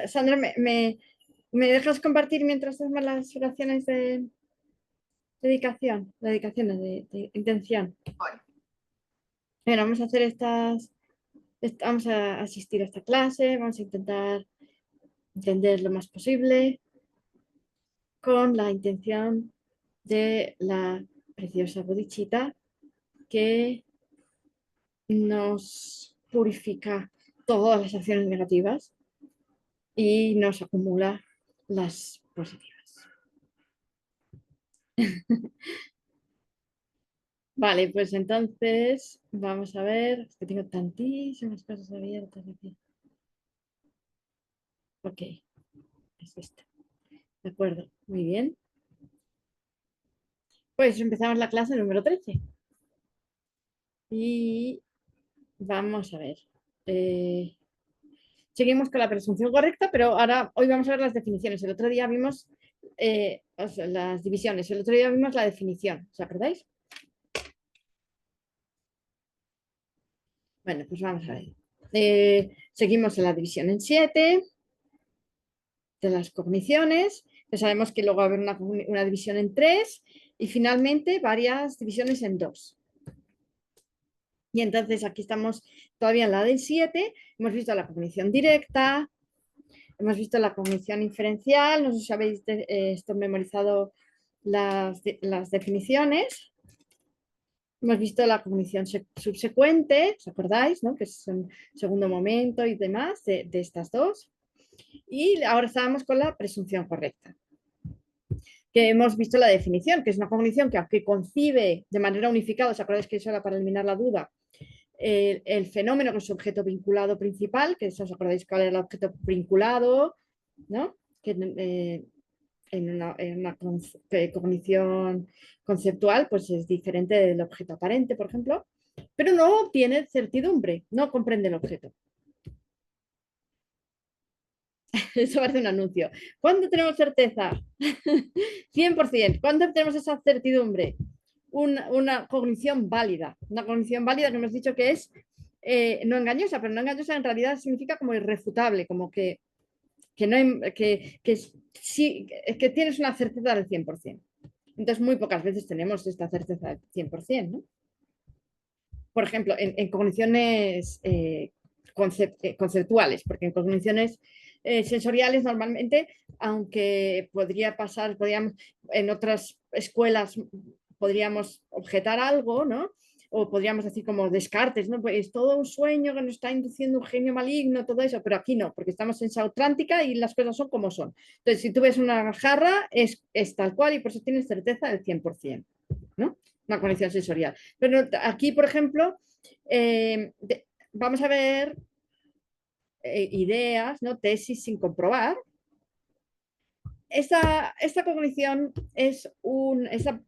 Sandra, ¿me dejas compartir mientras hacemos las oraciones de dedicación? Dedicaciones de intención. Vale. Bueno, vamos a hacer vamos a asistir a esta clase, vamos a intentar entender lo más posible con la intención de la preciosa bodichita que nos purifica todas las acciones negativas y nos acumula las positivas. Vale, pues entonces vamos a ver, es que tengo tantísimas cosas abiertas aquí. Ok, es esto. De acuerdo, muy bien. Pues empezamos la clase número 13 y vamos a ver. Eh, Seguimos con la presunción correcta, pero ahora hoy vamos a ver las definiciones. El otro día vimos o sea, las divisiones, el otro día vimos la definición, ¿os acordáis? Bueno, pues vamos a ver. Seguimos en la división en 7 de las cogniciones. Ya sabemos que luego va a haber una división en 3 y finalmente varias divisiones en 2. Y entonces aquí estamos todavía en la del 7. Hemos visto la cognición directa, hemos visto la cognición inferencial, no sé si habéis esto memorizado las definiciones. Hemos visto la cognición subsecuente, ¿os acordáis? ¿No? Que es un segundo momento y demás de estas dos. Y ahora estábamos con la presunción correcta, que hemos visto la definición, que es una cognición que aunque concibe de manera unificada, ¿os acordáis que eso era para eliminar la duda? El fenómeno con su objeto vinculado principal, que os acordáis cuál era el objeto vinculado, ¿no? Que en una cognición conceptual pues es diferente del objeto aparente, por ejemplo, pero no tiene certidumbre, no comprende el objeto. Eso parece un anuncio. ¿Cuándo tenemos certeza? 100%. ¿Cuándo tenemos esa certidumbre? Una cognición válida. Una cognición válida que hemos dicho que es no engañosa, pero no engañosa en realidad significa como irrefutable, como sí, que tienes una certeza del 100%. Entonces, muy pocas veces tenemos esta certeza del 100%, ¿no? Por ejemplo, en cogniciones conceptuales, porque en cogniciones sensoriales normalmente, aunque podría pasar, en otras escuelas podríamos objetar algo, ¿no? O podríamos decir como Descartes, ¿no? Pues es todo un sueño que nos está induciendo un genio maligno, todo eso, pero aquí no, porque estamos en Sautrántica y las cosas son como son. Entonces, si tú ves una jarra, es tal cual y por eso tienes certeza del 100%, ¿no? Una conexión sensorial. Pero aquí, por ejemplo, vamos a ver ideas, ¿no? Tesis sin comprobar. Esta cognición esta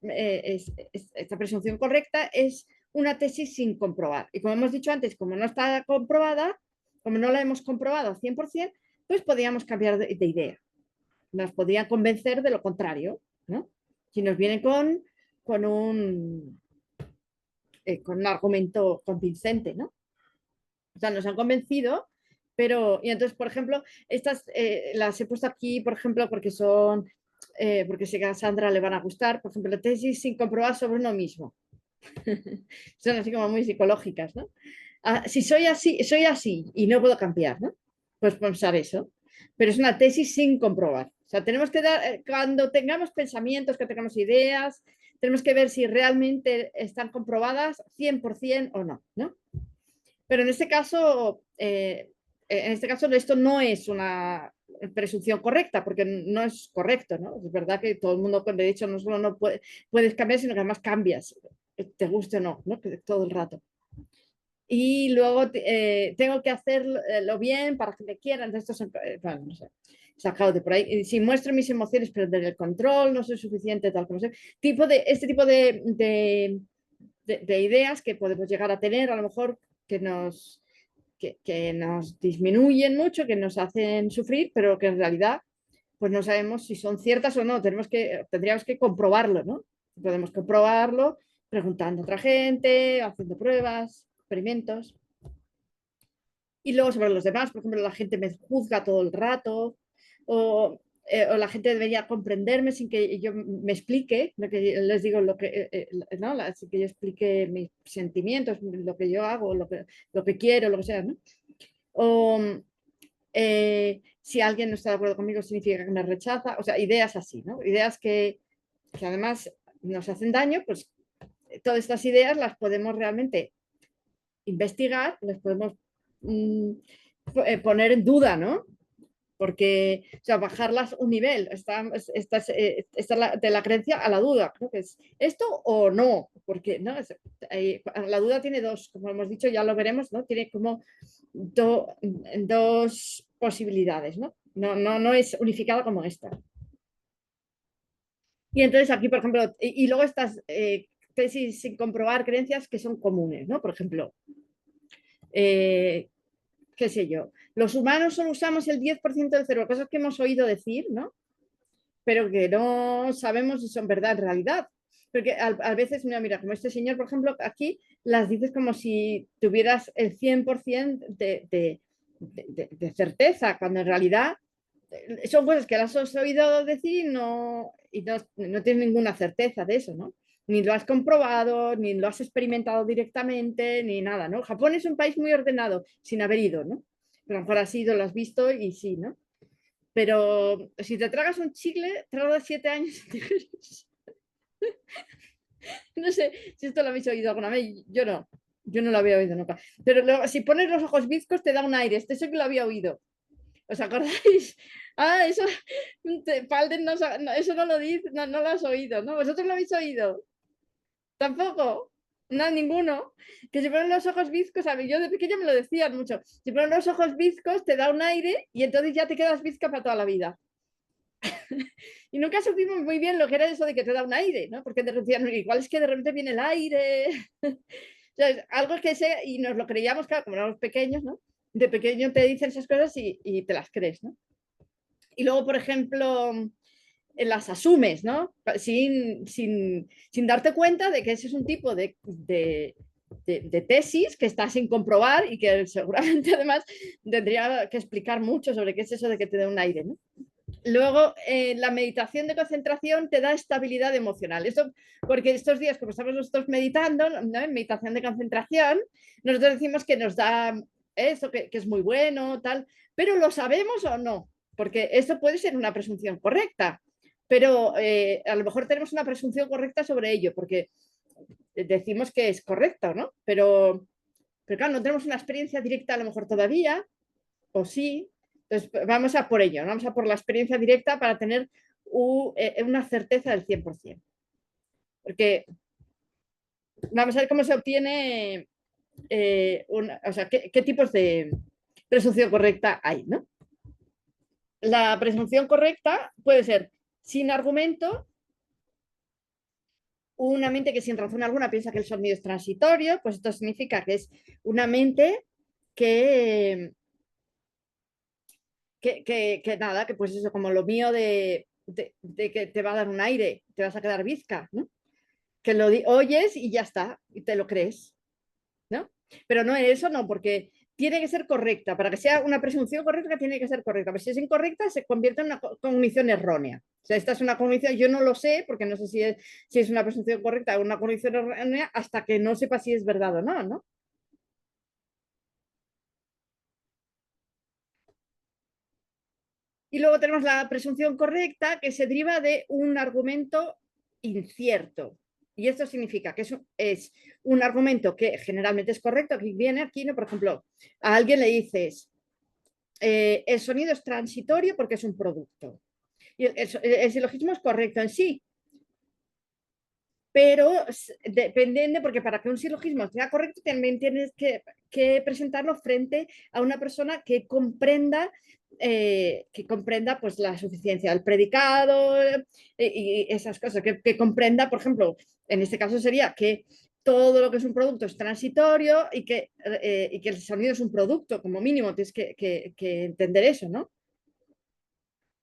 presunción correcta es una tesis sin comprobar. Y como hemos dicho antes, como no está comprobada, como no la hemos comprobado al 100%, pues podríamos cambiar de idea. Nos podrían convencer de lo contrario, ¿no? Si nos vienen con un argumento convincente, ¿no? O sea, nos han convencido, pero, y entonces, por ejemplo, estas las he puesto aquí, por ejemplo, porque sé que a Sandra le van a gustar, por ejemplo, tesis sin comprobar sobre uno mismo. Son así como muy psicológicas, ¿no? Si soy así y no puedo cambiar, ¿no? Pues pensar eso. Pero es una tesis sin comprobar. O sea, tenemos que dar, cuando tengamos pensamientos, que tengamos ideas, tenemos que ver si realmente están comprobadas 100% o no, ¿no? Pero en este caso esto no es una presunción correcta, porque no es correcto, ¿no? Es verdad que todo el mundo, de hecho, no solo no puedes cambiar, sino que además cambias, te guste o no, ¿no? Todo el rato. Y luego tengo que hacerlo bien para que me quieran. Esto bueno, no sé, sacado de por ahí. Si muestro mis emociones, perder el control, no soy suficiente, tal como sé. Este tipo de ideas que podemos llegar a tener, a lo mejor que que nos disminuyen mucho, que nos hacen sufrir, pero que en realidad pues no sabemos si son ciertas o no. Tendríamos que comprobarlo, ¿no? Podemos comprobarlo preguntando a otra gente, haciendo pruebas, experimentos. Y luego sobre los demás, por ejemplo, la gente me juzga todo el rato, o la gente debería comprenderme sin que yo me explique, lo que les digo, ¿no? Sin que yo explique mis sentimientos, lo que yo hago, lo que quiero, lo que sea, ¿no? O si alguien no está de acuerdo conmigo significa que me rechaza, o sea, ideas así, ¿no? Ideas que además nos hacen daño, pues todas estas ideas las podemos realmente investigar, las podemos mm, poner en duda, ¿no? Porque, o sea, bajarlas un nivel, de la creencia a la duda, creo que es esto o no, porque ¿no? La duda tiene dos, como hemos dicho, ya lo veremos, ¿no? Tiene como dos posibilidades, ¿no? No es unificada como esta. Y entonces aquí, por ejemplo, y luego estas tesis sin comprobar creencias que son comunes, ¿no? Por ejemplo, eh, qué sé yo, los humanos solo usamos el 10% del cerebro, cosas que hemos oído decir, ¿no? Pero que no sabemos si son verdad en realidad. Porque a veces, mira, como este señor, por ejemplo, aquí las dices como si tuvieras el 100% de certeza, cuando en realidad son cosas que las has oído decir y no tienes ninguna certeza de eso, ¿no? Ni lo has comprobado, ni lo has experimentado directamente, ni nada, ¿no? Japón es un país muy ordenado, sin haber ido, ¿no? Pero a lo mejor has ido, lo has visto y sí, ¿no? Pero si te tragas un chicle, tarda 7 años en digerirse. No sé si esto lo habéis oído alguna vez. Yo no lo había oído nunca. Pero si pones los ojos bizcos te da un aire. Este sí que lo había oído. ¿Os acordáis? Ah, eso, Falden no, eso no lo dice, no lo has oído, ¿no? ¿Vosotros lo habéis oído? Tampoco. No, ninguno. Que si ponen los ojos bizcos, a mí yo de pequeño me lo decían mucho. Si ponen los ojos bizcos, te da un aire y entonces ya te quedas bizca para toda la vida. Y nunca supimos muy bien lo que era eso de que te da un aire, ¿no? Porque te decían, igual es que de repente viene el aire. O sea, algo que sé, y nos lo creíamos, claro, como éramos pequeños, ¿no? De pequeño te dicen esas cosas y te las crees, ¿no? Y luego, por ejemplo, las asumes, ¿no? Sin darte cuenta de que ese es un tipo de tesis que está sin comprobar y que seguramente además tendría que explicar mucho sobre qué es eso de que te dé un aire, ¿no? Luego, la meditación de concentración te da estabilidad emocional. Esto, porque estos días, como estamos nosotros meditando, ¿no? En meditación de concentración, nosotros decimos que nos da eso, que es muy bueno, tal, pero ¿lo sabemos o no? Porque esto puede ser una presunción correcta, pero a lo mejor tenemos una presunción correcta sobre ello, porque decimos que es correcto, ¿no? Pero claro, no tenemos una experiencia directa a lo mejor todavía, o sí. Entonces, vamos a por ello, vamos a por la experiencia directa para tener una certeza del 100%. Porque vamos a ver cómo se obtiene, o sea, qué tipos de presunción correcta hay, ¿no? La presunción correcta puede ser sin argumento, una mente que sin razón alguna piensa que el sonido es transitorio, pues esto significa que es una mente que, nada, que pues eso, como lo mío de que te va a dar un aire, te vas a quedar bizca, ¿no? Que lo oyes y ya está, y te lo crees, ¿no? Pero no eso, no, porque tiene que ser correcta. Para que sea una presunción correcta, tiene que ser correcta. Pero si es incorrecta, se convierte en una cognición errónea. O sea, esta es una cognición, yo no lo sé, porque no sé si es una presunción correcta o una cognición errónea, hasta que no sepa si es verdad o no, ¿no? Y luego tenemos la presunción correcta, que se deriva de un argumento incierto. Y esto significa que es un argumento que generalmente es correcto, que viene aquí, ¿no? Por ejemplo, a alguien le dices, el sonido es transitorio porque es un producto. Y el silogismo es correcto en sí, pero dependiendo, porque para que un silogismo sea correcto también tienes que presentarlo frente a una persona que comprenda pues, la suficiencia del predicado y esas cosas, que comprenda, por ejemplo, en este caso sería que todo lo que es un producto es transitorio y que el sonido es un producto, como mínimo, tienes que entender eso, ¿no?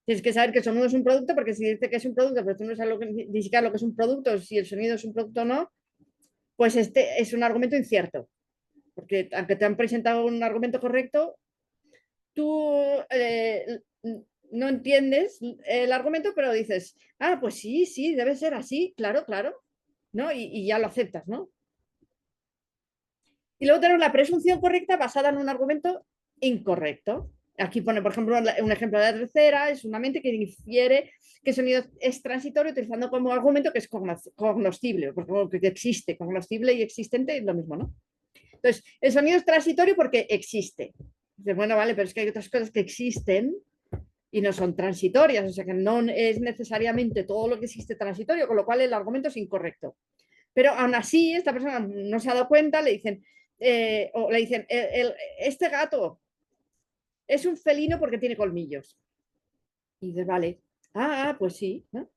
Tienes que saber que el sonido es un producto, porque si dice que es un producto, pero tú no sabes ni siquiera lo que es un producto, si el sonido es un producto o no, pues este es un argumento incierto. porque aunque te han presentado un argumento correcto, tú no entiendes el argumento, pero dices, ah, pues sí, sí, debe ser así, claro, claro, ¿no? Y ya lo aceptas, ¿no? Y luego tenemos la presunción correcta basada en un argumento incorrecto. Aquí pone, por ejemplo, un ejemplo de la tercera, es una mente que infiere que el sonido es transitorio utilizando como argumento que es cognoscible, porque existe, cognoscible y existente es lo mismo, ¿no? Entonces, el sonido es transitorio porque existe. Dices, bueno, vale, pero es que hay otras cosas que existen y no son transitorias, o sea que no es necesariamente todo lo que existe transitorio, con lo cual el argumento es incorrecto. Pero aún así, esta persona no se ha dado cuenta, le dicen, o le dicen, este gato es un felino porque tiene colmillos. Y dices, vale, pues sí, ¿no?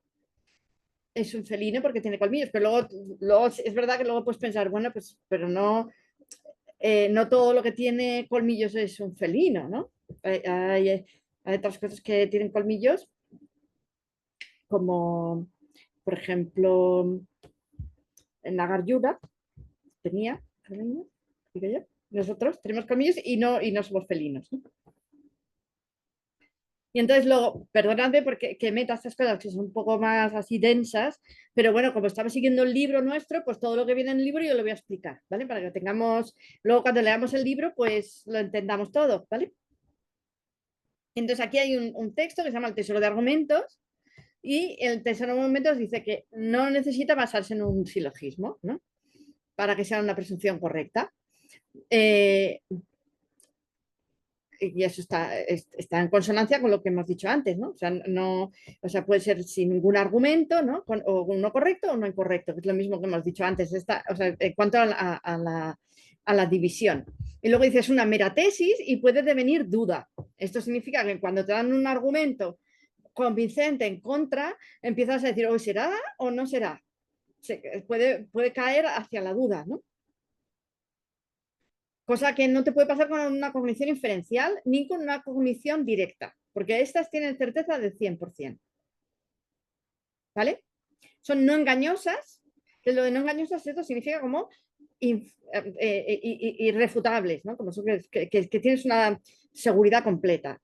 Es un felino porque tiene colmillos, pero luego es verdad que luego puedes pensar, bueno, pues, pero no, no todo lo que tiene colmillos es un felino, ¿no? Hay otras cosas que tienen colmillos, como, por ejemplo, en la garlluda tenía colmillos, digo yo. Nosotros tenemos colmillos y no somos felinos, ¿no? Y entonces luego, perdóname porque que meta estas cosas que son un poco más así densas, pero bueno, como estaba siguiendo el libro nuestro, pues todo lo que viene en el libro yo lo voy a explicar, ¿vale? Para que tengamos, luego cuando leamos el libro, pues lo entendamos todo, ¿vale? Entonces aquí hay un texto que se llama El tesoro de argumentos y el tesoro de argumentos dice que no necesita basarse en un silogismo, ¿no? Para que sea una presunción correcta. Eh, y eso está en consonancia con lo que hemos dicho antes, ¿no? O sea, no, o sea, puede ser sin ningún argumento, ¿no? O uno correcto o no incorrecto, que es lo mismo que hemos dicho antes, o sea, en cuanto a la división. Y luego dices una mera tesis y puede devenir duda. Esto significa que cuando te dan un argumento convincente en contra, empiezas a decir, o será o no será. Puede caer hacia la duda, ¿no? Cosa que no te puede pasar con una cognición inferencial ni con una cognición directa, porque estas tienen certeza del 100%. ¿Vale? Son no engañosas, que lo de no engañosas esto significa como irrefutables, ¿no? Como que tienes una seguridad completa.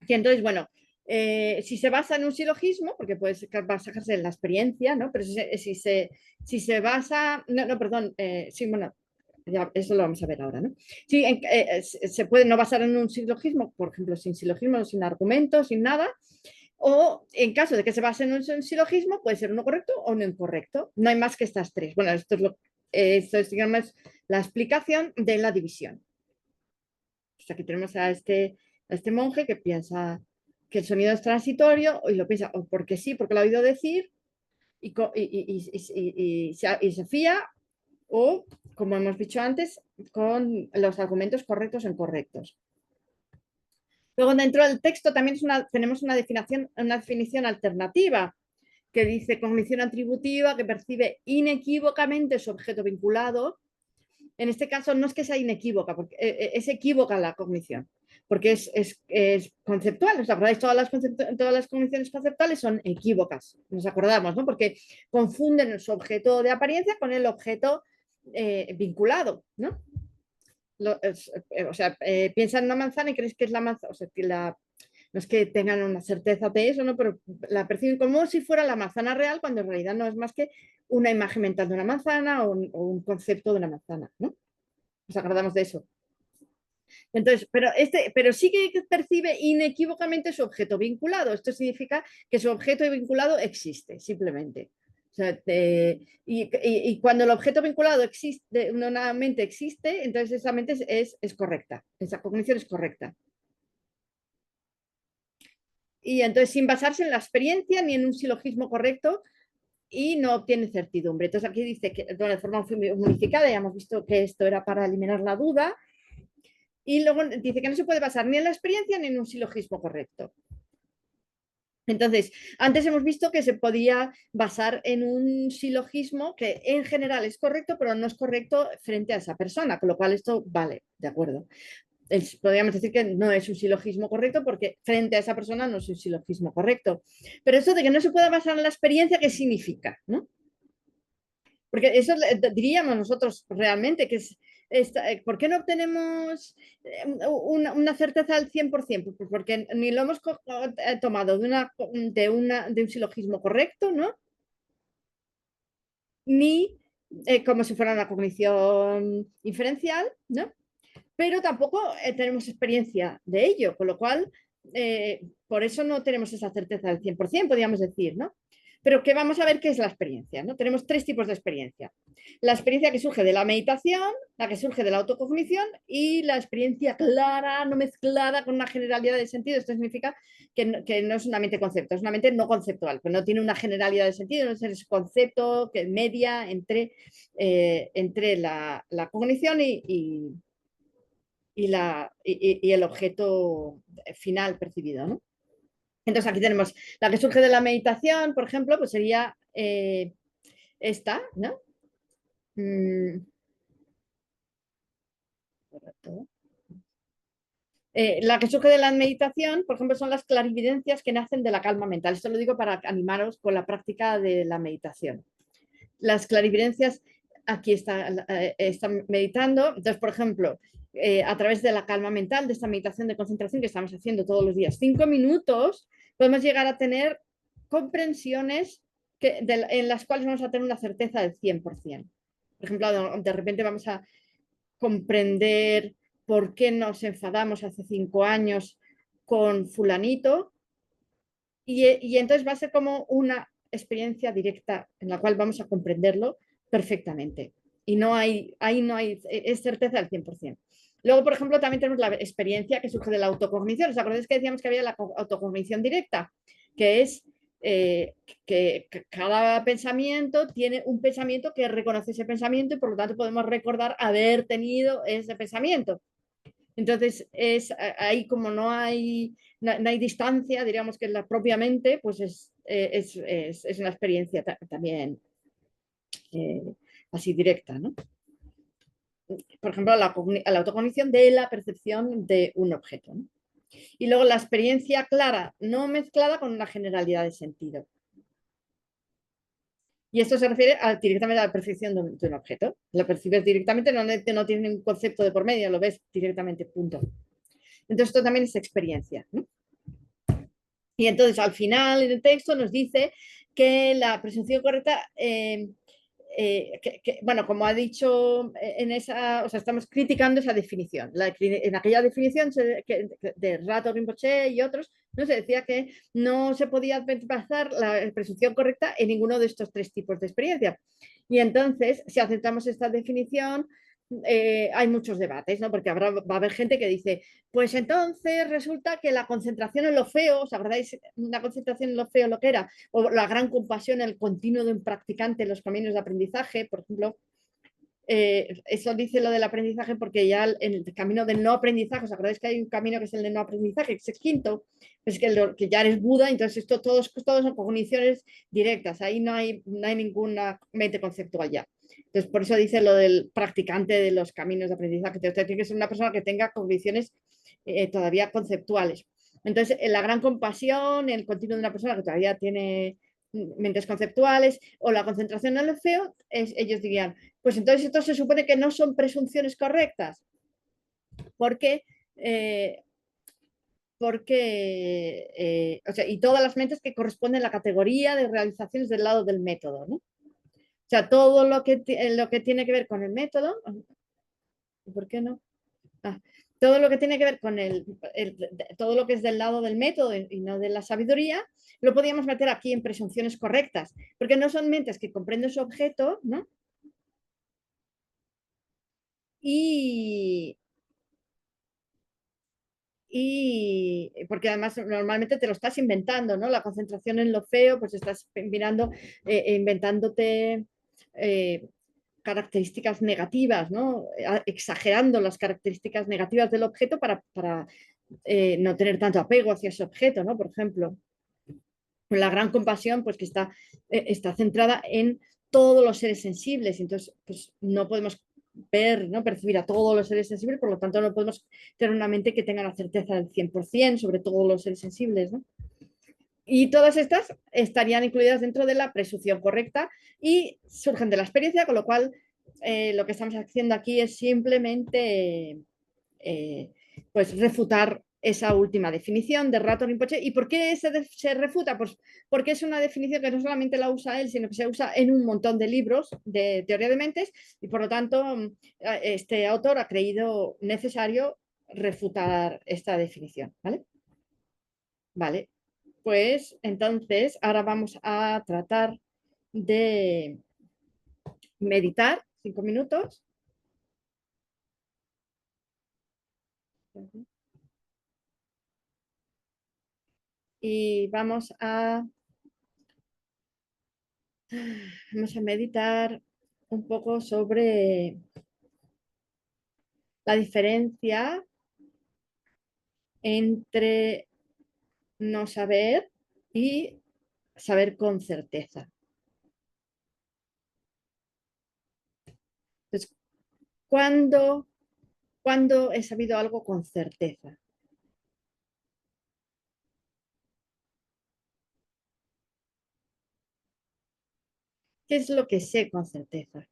Y entonces, bueno, si se basa en un silogismo, porque puede basarse en la experiencia, ¿no? Pero si se basa, no, perdón, sí, bueno, ya, eso lo vamos a ver ahora, ¿no? Sí, se puede no basar en un silogismo, por ejemplo, sin silogismo, sin argumentos, sin nada, o en caso de que se base en un silogismo, puede ser uno correcto o uno incorrecto. No hay más que estas tres. Bueno, esto es, digamos, la explicación de la división. Pues aquí tenemos a este monje que piensa que el sonido es transitorio y lo piensa o porque sí, porque lo ha oído decir y se fía, o, como hemos dicho antes, con los argumentos correctos o incorrectos. Luego, dentro del texto también tenemos una definición alternativa que dice cognición atributiva que percibe inequívocamente su objeto vinculado. En este caso no es que sea inequívoca, porque es equívoca la cognición, porque es conceptual. ¿Os acordáis? Todas las cogniciones conceptuales son equívocas, nos acordamos, ¿no? Porque confunden su objeto de apariencia con el objeto vinculado, ¿no? O sea, piensan en una manzana y crees que es la manzana, o sea, no es que tengan una certeza de eso, ¿no? Pero la perciben como si fuera la manzana real, cuando en realidad no es más que una imagen mental de una manzana o un concepto de una manzana, ¿no? Nos acordamos de eso. Entonces, pero sí que percibe inequívocamente su objeto vinculado. Esto significa que su objeto vinculado existe, simplemente. O sea, y cuando el objeto vinculado existe, una mente existe, entonces esa mente es correcta, esa cognición es correcta. Y entonces, sin basarse en la experiencia ni en un silogismo correcto, y no obtiene certidumbre. Entonces aquí dice que de forma unificada, ya hemos visto que esto era para eliminar la duda, y luego dice que no se puede basar ni en la experiencia ni en un silogismo correcto. Entonces, antes hemos visto que se podía basar en un silogismo que en general es correcto, pero no es correcto frente a esa persona, con lo cual esto vale, de acuerdo. Podríamos decir que no es un silogismo correcto porque frente a esa persona no es un silogismo correcto. Pero esto de que no se pueda basar en la experiencia, ¿qué significa? ¿No? Porque eso diríamos nosotros realmente que es ¿por qué no obtenemos una certeza al 100%? Pues porque ni lo hemos tomado de un silogismo correcto, ¿no? Ni como si fuera una cognición inferencial, ¿no? Pero tampoco tenemos experiencia de ello, con lo cual, por eso no tenemos esa certeza del 100%, podríamos decir, ¿no? Pero que vamos a ver qué es la experiencia, ¿no? Tenemos tres tipos de experiencia. La experiencia que surge de la meditación, la que surge de la autocognición y la experiencia clara, no mezclada con una generalidad de sentido. Esto significa que no es una mente concepto, es una mente no conceptual, que no tiene una generalidad de sentido, no es el concepto que media entre la cognición y el objeto final percibido, ¿no? Entonces aquí tenemos la que surge de la meditación, por ejemplo, pues sería esta, ¿no? La que surge de la meditación, por ejemplo, son las clarividencias que nacen de la calma mental. Esto lo digo para animaros con la práctica de la meditación. Las clarividencias, aquí están meditando. Entonces, por ejemplo, a través de la calma mental, de esta meditación de concentración que estamos haciendo todos los días, 5 minutos, podemos llegar a tener comprensiones en las cuales vamos a tener una certeza del 100%. Por ejemplo, de repente vamos a comprender por qué nos enfadamos hace 5 años con fulanito y entonces va a ser como una experiencia directa en la cual vamos a comprenderlo perfectamente. Y ahí no hay, es certeza del 100%. Luego, por ejemplo, también tenemos la experiencia que surge de la autocognición. ¿Os acordáis que decíamos que había la autocognición directa? Que es que cada pensamiento tiene un pensamiento que reconoce ese pensamiento y por lo tanto podemos recordar haber tenido ese pensamiento. Entonces, ahí como no hay distancia, diríamos que en la propia mente, pues es una experiencia también eh, así directa, ¿no? Por ejemplo, la autocognición de la percepción de un objeto, ¿no? Y luego la experiencia clara, no mezclada con una generalidad de sentido. Y esto se refiere directamente a la percepción de un objeto. Lo percibes directamente, no tiene un concepto de por medio, lo ves directamente, punto. Entonces, esto también es experiencia, ¿no? Y entonces al final en el texto nos dice que la presunción correcta, bueno, como ha dicho o sea, estamos criticando esa definición. En aquella definición de Rato, Rinpoche y otros, no se decía que no se podía basar la presunción correcta en ninguno de estos tres tipos de experiencia. Y entonces, si aceptamos esta definición, hay muchos debates, ¿no? Porque va a haber gente que dice, pues entonces resulta que la concentración en lo feo, ¿os acordáis la concentración en lo feo lo que era? O la gran compasión, el continuo de un practicante en los caminos de aprendizaje, por ejemplo. Eso dice lo del aprendizaje porque ya en el camino del no aprendizaje, ¿os acordáis que hay un camino que es el de no aprendizaje, que es el quinto? Pues que ya eres Buda, entonces esto todos son cogniciones directas, ahí no hay ninguna mente conceptual ya. Entonces, por eso dice lo del practicante de los caminos de aprendizaje. Usted tiene que ser una persona que tenga cogniciones todavía conceptuales. Entonces, la gran compasión, el continuo de una persona que todavía tiene mentes conceptuales o la concentración en lo feo, ellos dirían, pues entonces esto se supone que no son presunciones correctas, porque, eh, o sea, y todas las mentes que corresponden a la categoría de realizaciones del lado del método, ¿no? O sea, todo lo que tiene que ver con el método, ¿por qué no? Ah, todo lo que tiene que ver con todo lo que es del lado del método y no de la sabiduría, lo podíamos meter aquí en presunciones correctas, porque no son mentes que comprenden su objeto, ¿no? Y, porque además normalmente te lo estás inventando, ¿no? La concentración en lo feo, pues estás inventándote eh, características negativas, ¿no? Exagerando las características negativas del objeto para no tener tanto apego hacia ese objeto, ¿no? Por ejemplo, la gran compasión, pues que está centrada en todos los seres sensibles, entonces pues no podemos ver, ¿no? Percibir a todos los seres sensibles, por lo tanto no podemos tener una mente que tenga la certeza del 100% sobre todos los seres sensibles, ¿no? Y todas estas estarían incluidas dentro de la presunción correcta y surgen de la experiencia, con lo cual lo que estamos haciendo aquí es simplemente pues refutar esa última definición de Rato Rinpoche. ¿Y por qué se refuta? Pues porque es una definición que no solamente la usa él, sino que se usa en un montón de libros de teoría de mentes y por lo tanto este autor ha creído necesario refutar esta definición. ¿Vale? Vale, pues entonces ahora vamos a tratar de meditar 5 minutos. Y vamos a meditar un poco sobre la diferencia entre no saber y saber con certeza. Entonces, ¿cuándo, ¿cuándo he sabido algo con certeza? ¿Qué es lo que sé con certeza?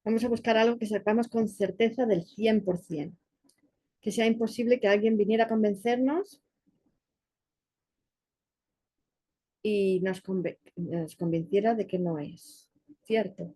Vamos a buscar algo que sepamos con certeza del 100%, que sea imposible que alguien viniera a convencernos y nos convenciera de que no es cierto.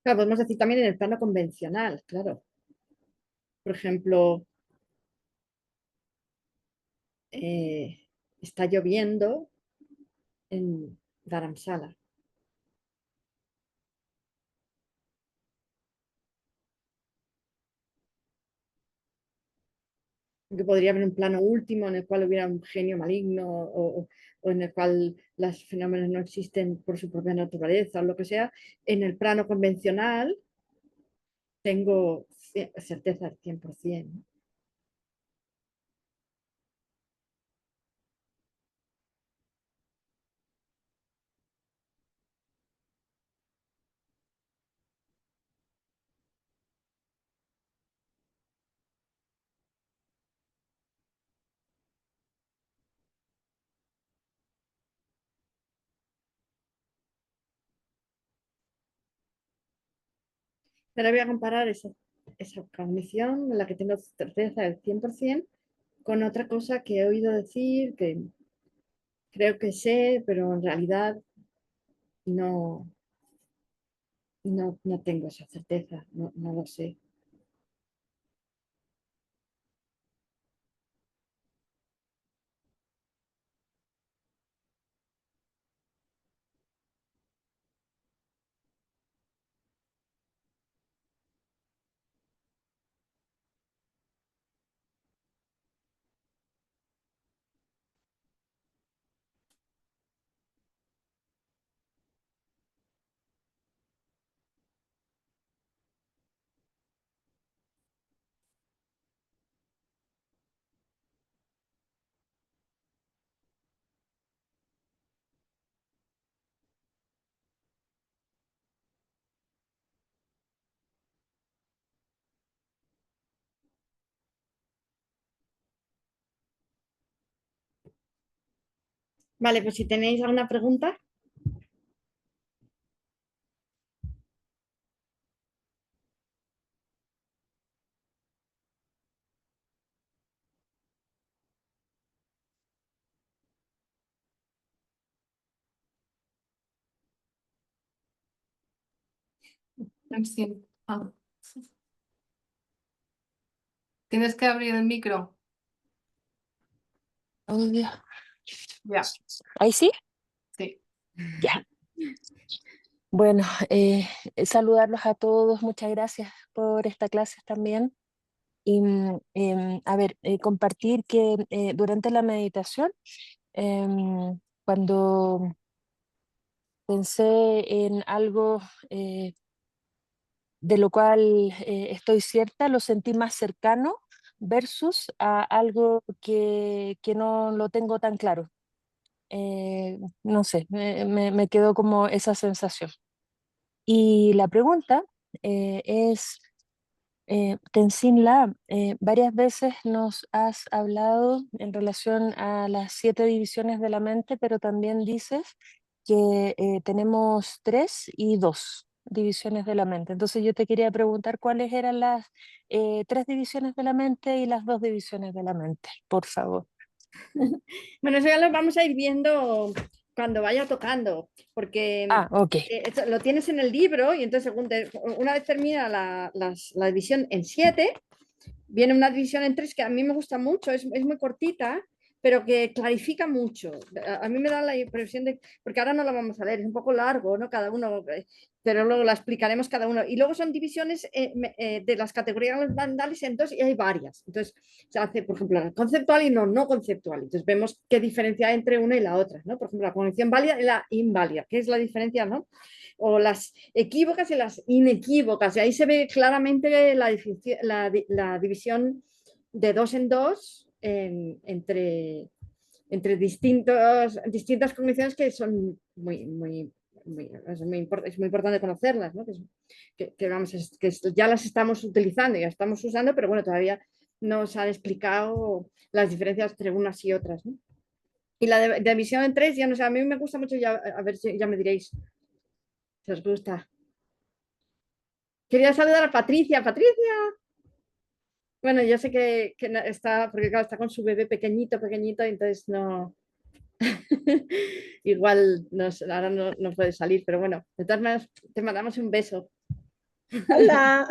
Claro, podemos decir también en el plano convencional, claro. Por ejemplo, eh, está lloviendo en Dharamsala. Que podría haber un plano último en el cual hubiera un genio maligno o en el cual los fenómenos no existen por su propia naturaleza o lo que sea. En el plano convencional tengo certeza al 100%. Pero voy a comparar esa cognición en la que tengo certeza del 100% con otra cosa que he oído decir, que creo que sé, pero en realidad no, no tengo esa certeza, no lo sé. Vale, pues si tenéis alguna pregunta. Sí. Ah. Tienes que abrir el micro. Ya. Ya, ¿Ahí sí? sí. Ya. Bueno, saludarlos a todos, muchas gracias por esta clase también. Y a ver, compartir que durante la meditación, cuando pensé en algo de lo cual estoy cierta, lo sentí más cercano versus a algo que no lo tengo tan claro. No sé, me quedó como esa sensación. Y la pregunta es, Tenzin La, varias veces nos has hablado en relación a las 7 divisiones de la mente, pero también dices que tenemos 3 y 2 divisiones de la mente. Entonces yo te quería preguntar cuáles eran las 3 divisiones de la mente y las 2 divisiones de la mente, por favor. Bueno, eso ya lo vamos a ir viendo cuando vaya tocando, porque Ah, ok. esto lo tienes en el libro y entonces una vez termina la división en 7, viene una división en 3 que a mí me gusta mucho, es muy cortita, pero que clarifica mucho. A mí me da la impresión de, porque ahora no la vamos a leer, es un poco largo, ¿no? Cada uno, pero luego la explicaremos cada uno. Y luego son divisiones de las categorías mentales en 2 y hay varias. Entonces se hace, por ejemplo, la conceptual y no conceptual. Entonces vemos qué diferencia hay entre una y la otra, ¿no? Por ejemplo, la cognición válida y la inválida, ¿qué es la diferencia, no? O las equívocas y las inequívocas. Y ahí se ve claramente la división de 2 en 2 entre distintas cogniciones que son es muy importante conocerlas, ¿no? Vamos, ya las estamos utilizando, ya estamos usando, pero bueno, todavía no se han explicado las diferencias entre unas y otras, ¿no? Y la de división en 3, ya no sé, a mí me gusta mucho, ya, a ver si ya me diréis si os gusta. Quería saludar a Patricia. Patricia, bueno, yo sé que está, porque claro, está con su bebé pequeñito, pequeñito, entonces no, igual ahora no puede salir, pero bueno, de todas maneras, te mandamos un beso. Hola.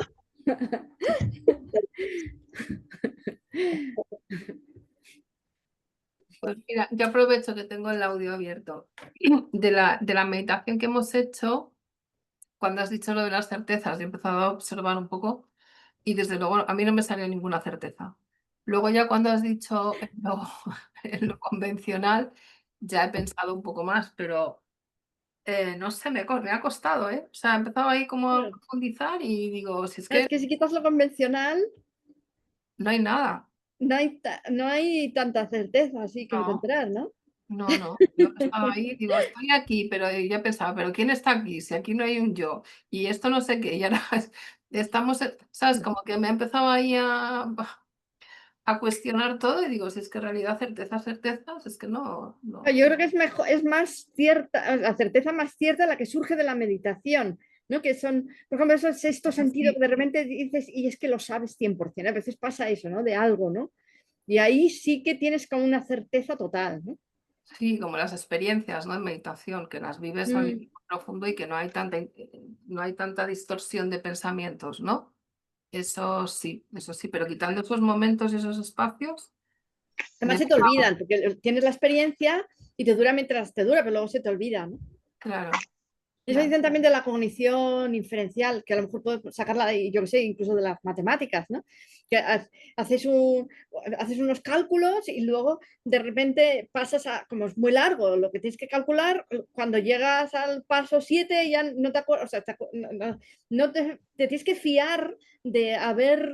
Pues mira, yo aprovecho que tengo el audio abierto de la meditación que hemos hecho. Cuando has dicho lo de las certezas, he empezado a observar un poco y desde luego a mí no me salió ninguna certeza. Luego ya cuando has dicho en lo convencional, ya he pensado un poco más, pero no sé, me ha costado, ¿eh? O sea, he empezado ahí como a Bueno, profundizar y digo, si es es que que si quitas lo convencional, no hay nada. no hay tanta certeza así que No. encontrar, ¿no? No. Yo estaba ahí, digo, estoy aquí, pero ya pensaba, ¿pero quién está aquí? Si aquí no hay un yo. Y esto no sé qué. Y ahora estamos, ¿sabes? Como que me ha empezado ahí a cuestionar todo y digo, si es que en realidad certezas, es que no. Yo creo que es mejor, es más cierta, la certeza más cierta la que surge de la meditación, ¿no? Que son, por ejemplo, esos sexto sentido que Sí, de repente dices, y es que lo sabes 100%, a veces pasa eso, ¿no? De algo, ¿no? Y ahí sí que tienes como una certeza total, ¿no? sí, como las experiencias, ¿no? En meditación, que las vives a Mm. nivel profundo y que no hay tanta distorsión de pensamientos, ¿no? Eso sí, pero quitando esos momentos y esos espacios, me Además he se te quedado, olvidan, porque tienes la experiencia y te dura mientras te dura, pero luego se te olvida, ¿no? claro, Eso claro. dicen también de la cognición inferencial, que a lo mejor puedo sacarla, yo que sé, incluso de las matemáticas, ¿no? Que haces, haces unos cálculos y luego de repente pasas a, como es muy largo lo que tienes que calcular, cuando llegas al paso 7 ya no te acuerdas, o sea, no te tienes que fiar de haber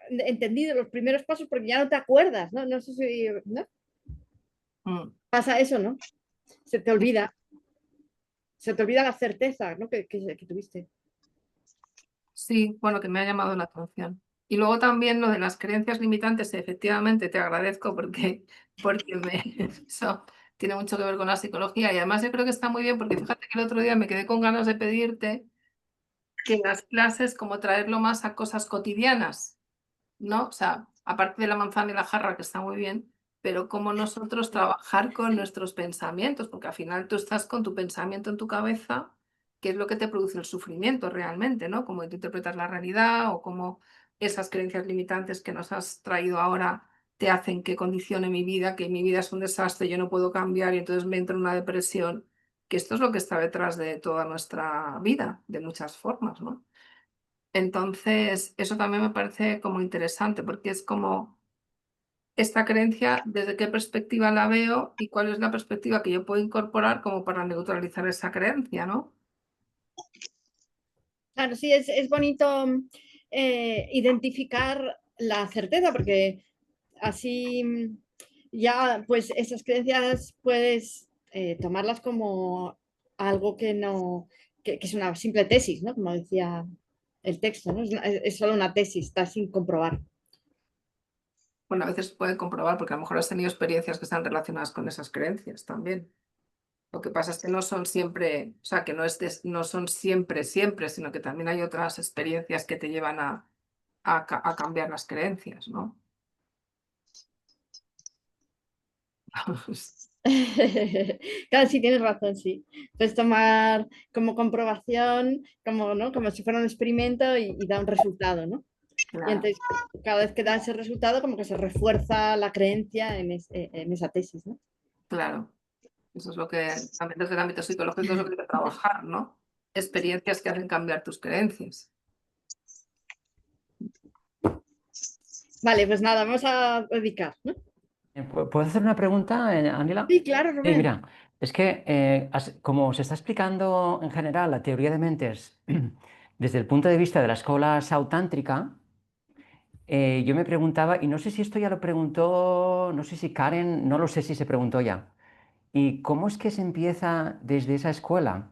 entendido los primeros pasos porque ya no te acuerdas, ¿no? No sé si, ¿no? Mm. Pasa eso, ¿no? Se te olvida, se te olvida la certeza, ¿no? que tuviste. Sí, bueno, que me ha llamado la atención. Y luego también lo de las creencias limitantes, efectivamente te agradezco porque eso tiene mucho que ver con la psicología y además yo creo que está muy bien porque fíjate que el otro día me quedé con ganas de pedirte que en las clases como traerlo más a cosas cotidianas, ¿no? O sea, aparte de la manzana y la jarra, que está muy bien, pero cómo nosotros trabajar con nuestros pensamientos, porque al final tú estás con tu pensamiento en tu cabeza, que es lo que te produce el sufrimiento realmente, ¿no? Cómo tú interpretas la realidad o cómo esas creencias limitantes que nos has traído ahora te hacen que condicione mi vida, que mi vida es un desastre, yo no puedo cambiar y entonces me entro en una depresión. que esto es lo que está detrás de toda nuestra vida, de muchas formas, ¿no? Entonces, eso también me parece como interesante, porque es como esta creencia, desde qué perspectiva la veo y cuál es la perspectiva que yo puedo incorporar como para neutralizar esa creencia, ¿no? Claro, sí, es bonito identificar la certeza, porque así ya, pues esas creencias puedes tomarlas como algo que no, que es una simple tesis, ¿no? Como decía el texto, ¿no? Es solo una tesis, está sin comprobar. Bueno, a veces se puede comprobar porque a lo mejor has tenido experiencias que están relacionadas con esas creencias también. Lo que pasa es que no son siempre, o sea, que no son siempre, siempre, sino que también hay otras experiencias que te llevan a cambiar las creencias, ¿no? Claro, sí, tienes razón, sí. Puedes tomar como comprobación, como, ¿no? Como si fuera un experimento y da un resultado, ¿no? Y Claro, entonces, cada vez que da ese resultado, como que se refuerza la creencia en esa tesis, ¿no? claro. Eso es lo que también desde el ámbito psicológico es lo que hay que trabajar, ¿no? Experiencias que hacen cambiar tus creencias. Vale, pues nada, vamos a dedicar, ¿no? ¿Puedo hacer una pregunta, Ángela? Sí, claro, Sí, Rubén. mira, es que como se está explicando en general la teoría de mentes desde el punto de vista de la escuela sautántrica, yo me preguntaba, y no sé si esto ya lo preguntó, no sé si Karen, no lo sé si se preguntó ya, ¿y cómo es que se empieza desde esa escuela?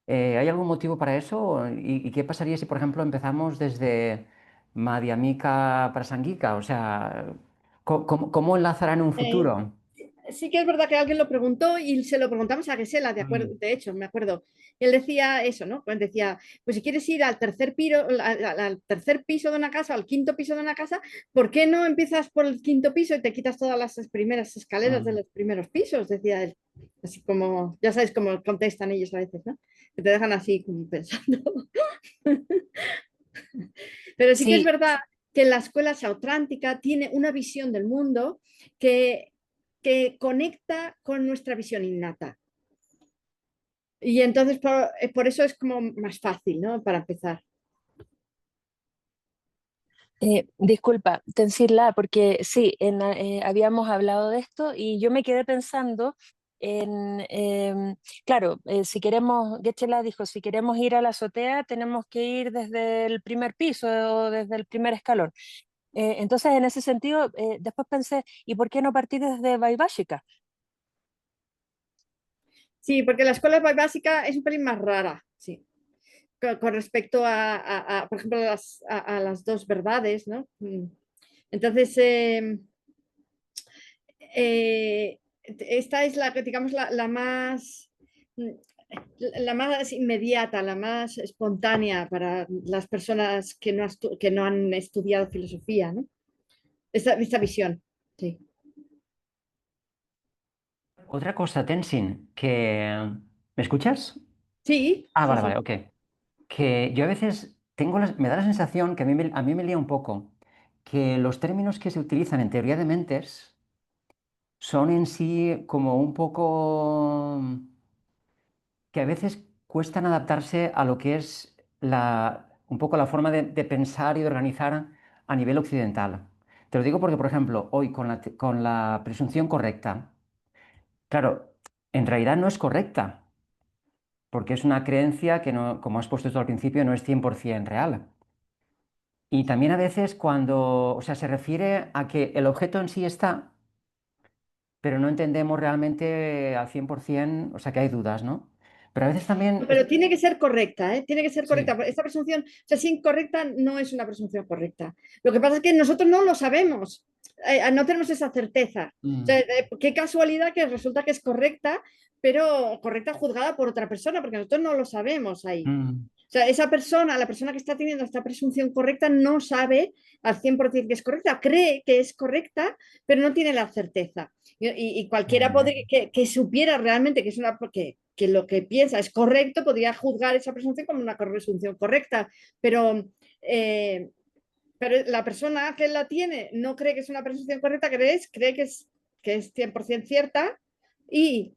¿Hay algún motivo para eso? ¿Y qué pasaría si, por ejemplo, empezamos desde Madhyamika Prasangika? O sea, ¿cómo enlazará en un Eh, futuro? sí que es verdad que alguien lo preguntó y se lo preguntamos a Gesela, Mm. de hecho, me acuerdo. Y él decía eso, ¿no? Pues decía, pues si quieres ir al al tercer piso de una casa, al quinto piso de una casa, ¿por qué no empiezas por el quinto piso y te quitas todas las primeras escaleras de Mm. los primeros pisos? Decía él. Así como, ya sabes cómo contestan ellos a veces, ¿no? Que te dejan así como pensando. Pero sí que es Sí, verdad que la escuela sautrántica tiene una visión del mundo que, que conecta con nuestra visión innata. Y entonces por eso es como más fácil, ¿no? Para empezar. disculpa, Tensirla, porque sí, habíamos hablado de esto y yo me quedé pensando claro, si queremos, Getchela dijo, si queremos ir a la azotea, tenemos que ir desde el primer piso o desde el primer escalón. Entonces, en ese sentido, después pensé, ¿y por qué no partir desde Vaibhashika? Sí, porque la escuela básica es un pelín más rara, sí. Con respecto por ejemplo, a las dos verdades, ¿no? Entonces, esta es digamos, la más inmediata, la más espontánea para las personas que no han estudiado filosofía, ¿no? Esta visión, sí. Otra cosa, Tenzin, que... ¿Me escuchas? Sí, Ah, sí, vale, vale, sí. ok. Que yo a veces me da la sensación que a mí me lía un poco, que los términos que se utilizan en teoría de mentes son en sí como un poco que a veces cuestan adaptarse a lo que es un poco la forma de pensar y de organizar a nivel occidental. Te lo digo porque, por ejemplo, hoy con la presunción correcta, claro, en realidad no es correcta, porque es una creencia que, no, como has puesto tú al principio, no es 100% real. Y también a veces cuando, o sea, se refiere a que el objeto en sí está, pero no entendemos realmente al 100%, o sea, que hay dudas, ¿no? Pero a veces también... Pero tiene que ser correcta, ¿eh? Tiene que ser correcta. Sí. Esta presunción, o sea, si incorrecta, no es una presunción correcta. Lo que pasa es que nosotros no lo sabemos, no tenemos esa certeza. O sea, Mm, qué casualidad que resulta que es correcta, pero correcta juzgada por otra persona, porque nosotros no lo sabemos ahí. mm, O sea, esa persona, la persona que está teniendo esta presunción correcta, no sabe al 100% que es correcta, cree que es correcta, pero no tiene la certeza. Y cualquiera mm, que supiera realmente que es que lo que piensa es correcto, podría juzgar esa presunción como una presunción correcta, pero, eh, pero la persona que la tiene no cree que es una presunción correcta, cree que es 100% cierta y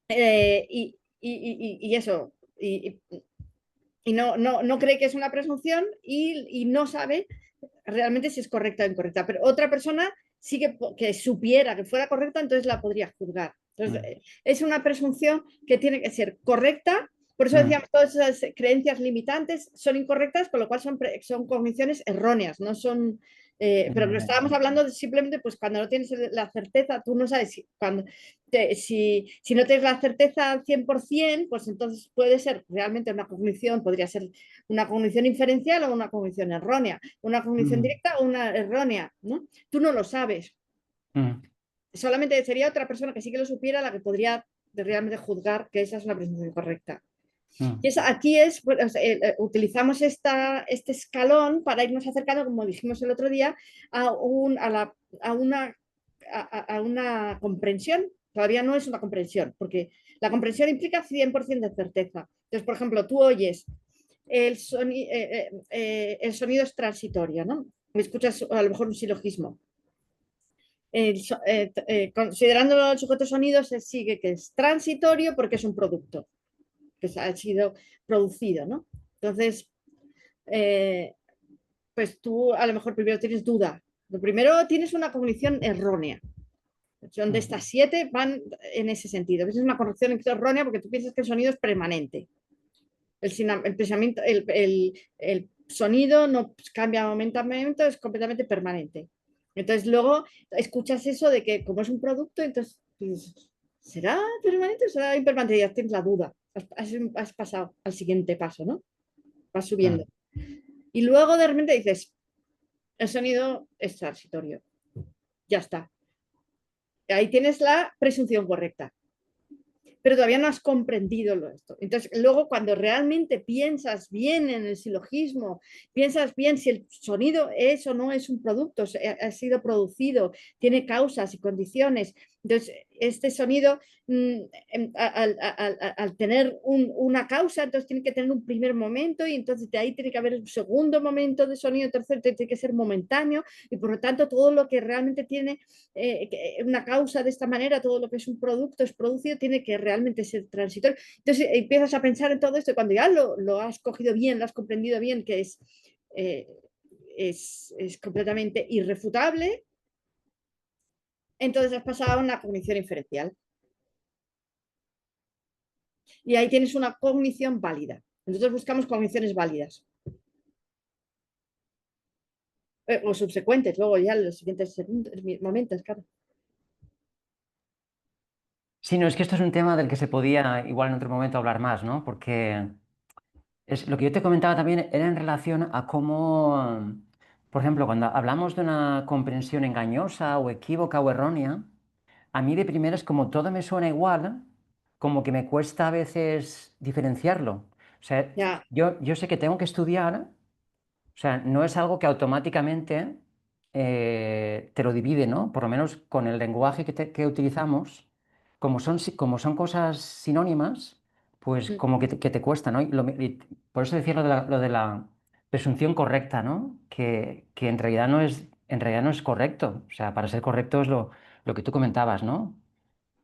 Y eso, y no cree que es una presunción y no sabe realmente si es correcta o incorrecta. Pero otra persona sí que supiera que fuera correcta, entonces la podría juzgar. Entonces, es una presunción que tiene que ser correcta. Por eso decíamos, todas esas creencias limitantes son incorrectas, con lo cual son cogniciones erróneas, no son... pero lo estábamos hablando de simplemente, pues cuando no tienes la certeza, tú no sabes si no tienes la certeza al 100%, pues entonces puede ser realmente una cognición, podría ser una cognición inferencial o una cognición errónea, una cognición directa o una errónea, ¿no? Tú no lo sabes. Solamente sería otra persona que sí que lo supiera la que podría realmente juzgar que esa es una presunción correcta. Y aquí utilizamos este escalón para irnos acercando, como dijimos el otro día, a una comprensión. Todavía no es una comprensión, porque la comprensión implica 100% de certeza. Entonces, por ejemplo, tú oyes el sonido es transitorio, ¿no? Escuchas a lo mejor un silogismo. Considerando el sujeto sonido, se sigue que es transitorio porque es un producto que ha sido producido, ¿no? Entonces, pues tú a lo mejor primero tienes duda. Lo primero tienes una cognición errónea. Son de estas 7 van en ese sentido. Es una cognición errónea porque tú piensas que el sonido es permanente. El pensamiento, el sonido no cambia momento a momento, es completamente permanente. Entonces luego escuchas eso de que como es un producto, entonces pues, ¿será permanente o será impermanente? Ya tienes la duda. Has pasado al siguiente paso, ¿no? Vas subiendo. Y luego de repente dices, el sonido es transitorio. Ya está. Ahí tienes la presunción correcta. Pero todavía no has comprendido esto. Entonces, luego cuando realmente piensas bien en el silogismo, piensas bien si el sonido es o no es un producto, ha sido producido, tiene causas y condiciones. Entonces, este sonido, al tener una causa, entonces tiene que tener un primer momento y entonces de ahí tiene que haber un segundo momento de sonido, tercero tiene que ser momentáneo y por lo tanto todo lo que realmente tiene una causa de esta manera, todo lo que es un producto es producido, tiene que realmente ser transitorio. Entonces empiezas a pensar en todo esto y cuando ya lo has cogido bien, lo has comprendido bien, que es completamente irrefutable, entonces has pasado a una cognición inferencial. Y ahí tienes una cognición válida. Nosotros buscamos cogniciones válidas. O subsecuentes, luego ya en los siguientes momentos, claro. Sí, no, es que esto es un tema del que se podía igual en otro momento hablar más, ¿no? Porque lo que yo te comentaba también era en relación a cómo, por ejemplo, cuando hablamos de una comprensión engañosa o equívoca o errónea, a mí de primeras como todo me suena igual, como que me cuesta a veces diferenciarlo. O sea, Ya. yo sé que tengo que estudiar, o sea, no es algo que automáticamente te lo divide, ¿no? Por lo menos con el lenguaje que utilizamos, como son cosas sinónimas, pues como que te cuesta, ¿no? Y por eso decía lo de la presunción correcta, ¿no? Que en realidad no es correcto. O sea, para ser correcto es lo que tú comentabas, ¿no?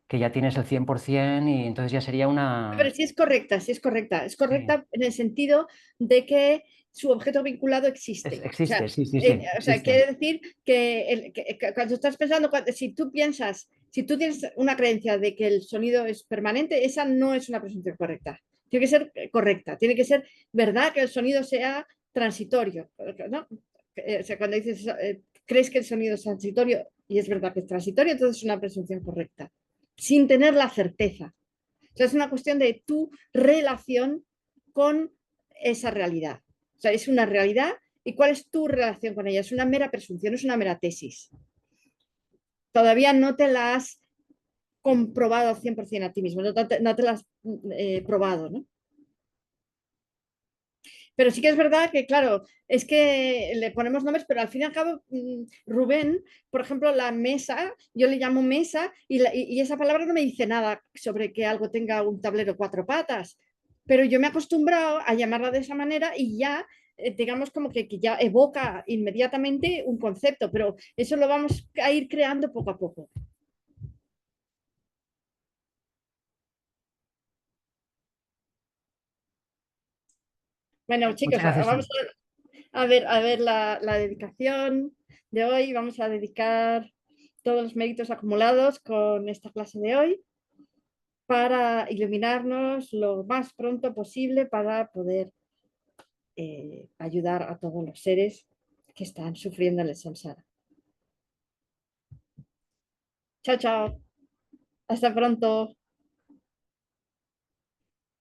Que ya tienes el 100% y entonces ya sería Pero una... sí es correcta, sí es correcta. Es Sí. correcta en el sentido de que su objeto vinculado existe. Existe, sí, sí, sí, O sea, existe. quiere decir que cuando estás pensando, si tú piensas, si tú tienes una creencia de que el sonido es permanente, esa no es una presunción correcta. Tiene que ser correcta, tiene que ser verdad que el sonido sea transitorio, ¿no? O sea, cuando dices, crees que el sonido es transitorio y es verdad que es transitorio, entonces es una presunción correcta, sin tener la certeza. O sea, es una cuestión de tu relación con esa realidad. O sea, es una realidad y cuál es tu relación con ella. Es una mera presunción, es una mera tesis. Todavía no te la has comprobado al 100% a ti mismo, no te la has probado, ¿no? Pero sí que es verdad que, claro, es que le ponemos nombres, pero al fin y al cabo, Rubén, por ejemplo, la mesa, yo le llamo mesa y esa palabra no me dice nada sobre que algo tenga un tablero 4 patas, pero yo me he acostumbrado a llamarla de esa manera y ya, digamos, como que ya evoca inmediatamente un concepto, pero eso lo vamos a ir creando poco a poco. Bueno, chicos, Muchas gracias. vamos a ver la dedicación de hoy. Vamos a dedicar todos los méritos acumulados con esta clase de hoy para iluminarnos lo más pronto posible para poder ayudar a todos los seres que están sufriendo el samsara. Chao, chao. Hasta pronto.